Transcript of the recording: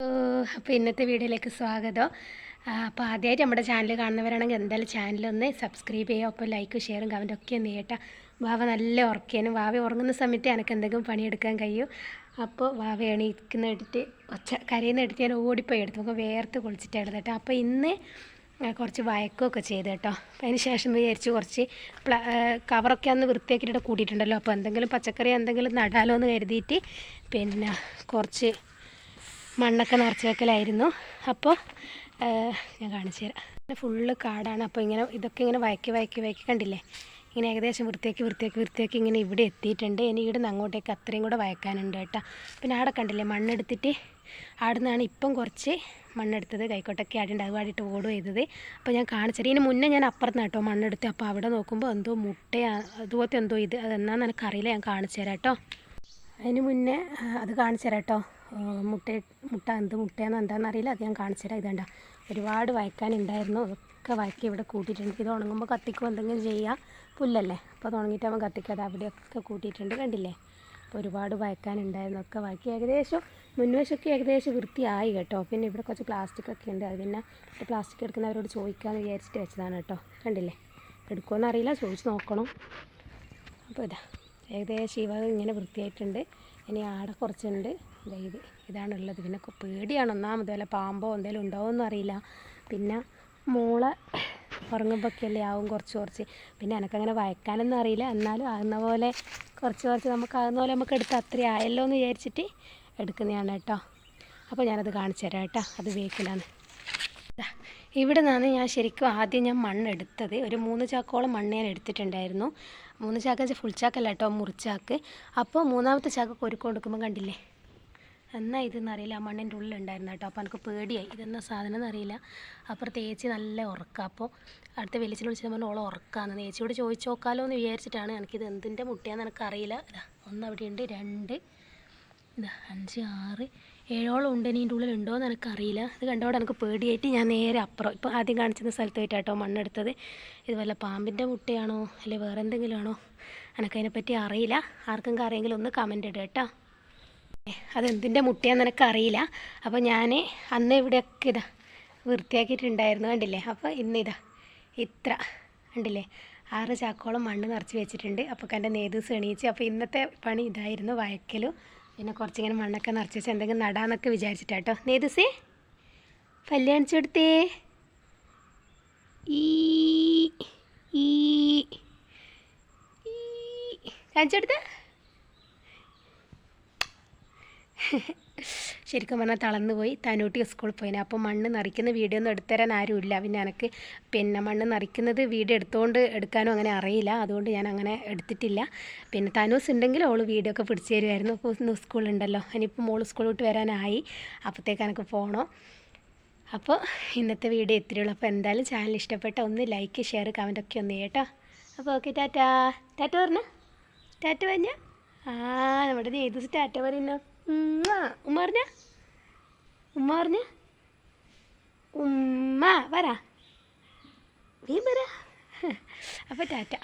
അപ്പോൾ ഇന്നത്തെ വീഡിയോയിലേക്ക് സ്വാഗതം. അപ്പോൾ ആദ്യമായിട്ട് നമ്മുടെ ചാനൽ കാണുന്നവരാണെങ്കിൽ എന്തായാലും ചാനലൊന്ന് സബ്സ്ക്രൈബ് ചെയ്യുക. അപ്പോൾ ലൈക്കും ഷെയറും കമൻറ്റും ഒക്കെ ഒന്ന് ചെയ്യട്ടെ. വാവ നല്ല ഉറക്കിയാനും വാവ ഉറങ്ങുന്ന സമയത്ത് എനിക്ക് എന്തെങ്കിലും പണിയെടുക്കാൻ കഴിയും. അപ്പോൾ വാവ എണീക്കുന്ന എടുത്തിട്ട് കരയുന്ന എടുത്ത് ഞാൻ ഓടിപ്പോയി എടുത്തു. നമുക്ക് വേർത്ത് കുളിച്ചിട്ടായിരുന്നു കേട്ടോ. അപ്പോൾ ഇന്ന് കുറച്ച് വയക്കമൊക്കെ ചെയ്ത് കേട്ടോ. അപ്പോൾ അതിന് ശേഷം വിചാരിച്ചു കുറച്ച് കവറൊക്കെ അന്ന് വൃത്തിയാക്കിയിട്ട് കൂട്ടിയിട്ടുണ്ടല്ലോ. അപ്പോൾ എന്തെങ്കിലും പച്ചക്കറി എന്തെങ്കിലും നടാലോ എന്ന് കരുതിയിട്ട് പിന്നെ കുറച്ച് മണ്ണൊക്കെ നിറച്ച് വെക്കലായിരുന്നു. അപ്പോൾ ഞാൻ കാണിച്ചു തരാം. ഫുള്ള് കാടാണ്. അപ്പോൾ ഇതൊക്കെ ഇങ്ങനെ വയക്കി കണ്ടില്ലേ, ഇങ്ങനെ ഏകദേശം വൃത്തിയാക്കി ഇങ്ങനെ ഇവിടെ എത്തിയിട്ടുണ്ട്. ഇനി ഇവിടെ നിന്ന് അങ്ങോട്ടേക്ക് അത്രയും കൂടെ വയക്കാനുണ്ട് കേട്ടോ. പിന്നെ അവിടെ കണ്ടില്ലേ മണ്ണെടുത്തിട്ട് അവിടെ നിന്നാണ് ഇപ്പം കുറച്ച് മണ്ണെടുത്തത്. കൈക്കോട്ടൊക്കെ ആടിണ്ട്, അത് പാടിയിട്ട് ഓടും ചെയ്തത്. അപ്പോൾ ഞാൻ കാണിച്ചത് ഇതിന് മുന്നേ ഞാൻ അപ്പുറത്ത് കേട്ടോ മണ്ണെടുത്ത്. അപ്പോൾ അവിടെ നോക്കുമ്പോൾ എന്തോ മുട്ടയാണ് അതുപോലത്തെ എന്തോ ഇത് അതെന്നാന്ന് എനിക്കറിയില്ല. ഞാൻ കാണിച്ചു തരാം കേട്ടോ. അതിന് മുന്നേ അത് കാണിച്ചു തരാം കേട്ടോ. മുട്ട എന്ത് മുട്ടയാണെന്ന് എന്താണെന്നറിയില്ല, അത് ഞാൻ കാണിച്ചു തരാം. ഇതേണ്ട ഒരുപാട് വയക്കാനുണ്ടായിരുന്നു, അതൊക്കെ വയക്കി ഇവിടെ കൂട്ടിയിട്ടുണ്ട്. ഇത് ഉണങ്ങുമ്പോൾ കത്തിക്കും എന്തെങ്കിലും ചെയ്യുക, പുല്ലല്ലേ, അപ്പോൾ അത് ഉണങ്ങിയിട്ടാകുമ്പോൾ കത്തിക്കാതെ അവിടെയൊക്കെ കൂട്ടിയിട്ടുണ്ട് കണ്ടില്ലേ. അപ്പോൾ ഒരുപാട് വയക്കാനുണ്ടായിരുന്നു, ഒക്കെ വയക്കി ഏകദേശം മുൻവശമൊക്കെ ഏകദേശം വൃത്തിയായി കേട്ടോ. പിന്നെ ഇവിടെ കുറച്ച് പ്ലാസ്റ്റിക്കൊക്കെ ഉണ്ട്, അത് പിന്നെ പ്ലാസ്റ്റിക് എടുക്കുന്നവരോട് ചോദിക്കാമെന്ന് വിചാരിച്ചിട്ട് വെച്ചതാണ് കേട്ടോ. കണ്ടില്ലേ, എടുക്കുമെന്ന് അറിയില്ല, ചോദിച്ച് നോക്കണം. അപ്പോൾ ഏകദേശം ഇവ ഇങ്ങനെ വൃത്തിയായിട്ടുണ്ട്. ഇനി ആടെ കുറച്ചുണ്ട്, ഇതാണുള്ളത്. പിന്നെ പേടിയാണ് ഒന്നാമത്, വല്ല പാമ്പോ എന്തെങ്കിലും ഉണ്ടാവുമെന്നും അറിയില്ല. പിന്നെ മോളെ ഉറങ്ങുമ്പോഴൊക്കെയല്ലേ ആവും കുറച്ച്. പിന്നെ എനിക്കങ്ങനെ വയക്കാനൊന്നും അറിയില്ല, എന്നാലും ആകുന്ന പോലെ കുറച്ച് നമുക്കാകുന്ന പോലെ നമുക്ക് എടുത്ത് അത്രയും ആയല്ലോ എന്ന് വിചാരിച്ചിട്ട് എടുക്കുന്നതാണ് കേട്ടോ. അപ്പോൾ ഞാനത് കാണിച്ചു തരാം കേട്ടോ. അത് വേക്കിലാണ്. ഇവിടെ നിന്നാണ് ഞാൻ ശരിക്കും ആദ്യം ഞാൻ മണ്ണെടുത്തത്. ഒരു 3 ചാക്കോളം മണ്ണ് ഞാൻ എടുത്തിട്ടുണ്ടായിരുന്നു. 3 ചാക്ക് ഫുൾ ചാക്കല്ല കേട്ടോ, മുറിച്ചാക്ക്. അപ്പോൾ 3ാമത്തെ ചാക്ക് കൊരുക്കം കൊടുക്കുമ്പോൾ കണ്ടില്ലേ, എന്നാൽ ഇതെന്നറിയില്ല, ആ മണ്ണിൻ്റെ ഉള്ളിലുണ്ടായിരുന്നു കേട്ടോ. അപ്പോൾ എനിക്ക് പേടിയായി, ഇതെന്നാ സാധനം എന്നറിയില്ല. അപ്പുറത്ത് ഏച്ചി നല്ല ഉറക്കാം. അപ്പോൾ അടുത്ത വെളിച്ചിൽ വിളിച്ചിട്ട് പറഞ്ഞാൽ ഓളെ ഉറക്കാമെന്ന്. ഏച്ചിയോട് ചോദിച്ചു നോക്കാമല്ലോ എന്ന് വിചാരിച്ചിട്ടാണ്. എനിക്കിത് എന്തിൻ്റെ മുട്ടയാണെന്ന് എനിക്കറിയില്ല. ഒന്ന് അവിടെയുണ്ട്, 2 5 6 7 ഉണ്ട്. ഇനി ഇതിൻ്റെ ഉള്ളിൽ ഉണ്ടോ എന്ന് എനിക്കറിയില്ല. ഇത് കണ്ടോടെ എനിക്ക് പേടിയായിട്ട് ഞാൻ നേരെ അപ്പുറം ഇപ്പോൾ ആദ്യം കാണിച്ചിരുന്ന സ്ഥലത്ത് പോയിട്ടാട്ടോ മണ്ണെടുത്തത്. ഇത് വല്ല പാമ്പിൻ്റെ മുട്ടയാണോ അല്ലെങ്കിൽ വേറെ എന്തെങ്കിലും ആണോ എനിക്കതിനെപ്പറ്റി അറിയില്ല. ആർക്കെങ്കിലും അറിയെങ്കിലും ഒന്ന് കമൻ്റ് ഇടുക കേട്ടോ. അതെന്തിൻ്റെ മുട്ടയാണെന്ന് എനിക്കറിയില്ല. അപ്പോൾ ഞാൻ അന്ന് ഇവിടെയൊക്കെ വൃത്തിയാക്കിയിട്ടുണ്ടായിരുന്നു കണ്ടില്ലേ. അപ്പോൾ ഇന്ന് ഇത്ര കണ്ടില്ലേ, 6 ചാക്കോളം മണ്ണ് നിറച്ച് വെച്ചിട്ടുണ്ട്. അപ്പോൾ എൻ്റെ നേതൂസ് എണീച്ച്. അപ്പോൾ ഇന്നത്തെ പണി ഇതായിരുന്നു, വയക്കലും. പിന്നെ കുറച്ചിങ്ങനെ മണ്ണൊക്കെ നിറച്ച് വെച്ച് എന്തെങ്കിലും നടാന്നൊക്കെ വിചാരിച്ചിട്ടാട്ടോ. നേതൂസേ കല്യാണിച്ചെടുത്തേ കാണിച്ചെടുത്തേ. ശരിക്കും പറഞ്ഞാൽ തളർന്നു പോയി. തനൂട്ടി സ്കൂളിൽ പോയിന്. അപ്പോൾ മണ്ണ് നിറയ്ക്കുന്ന വീഡിയോ ഒന്നും എടുത്തുതരാൻ ആരുമില്ല. പിന്നെ എനിക്ക് മണ്ണ് നിറയ്ക്കുന്നത് വീഡിയോ എടുക്കാനും അങ്ങനെ അറിയില്ല. അതുകൊണ്ട് ഞാൻ അങ്ങനെ എടുത്തിട്ടില്ല. പിന്നെ തനൂസ് ഉണ്ടെങ്കിൽ അവൾ വീഡിയോ ഒക്കെ പിടിച്ചു തരുമായിരുന്നു. അപ്പോൾ ഇന്ന് സ്കൂളുണ്ടല്ലോ, ഇനിയിപ്പോൾ മോൾ സ്കൂൾ വിട്ട് വരാനായി. അപ്പോഴത്തേക്ക് എനിക്ക് പോകണം. അപ്പോൾ ഇന്നത്തെ വീഡിയോ ഇത്രയുള്ളൂ. അപ്പോൾ എന്തായാലും ചാനൽ ഇഷ്ടപ്പെട്ട ഒന്ന് ലൈക്ക് ഷെയർ കമൻ്റ് ഒക്കെ ഒന്ന് കേട്ടോ. അപ്പോൾ ഓക്കെ, ടാറ്റ പറഞ്ഞ ടാറ്റ പറഞ്ഞ നമ്മുടെ ഏത് ടാറ്റ പറയുന്നോ. ഉമ്മ പറഞ്ഞ ഉമ്മ വരാ, നീ വരാ. അപ്പോൾ ടാറ്റ.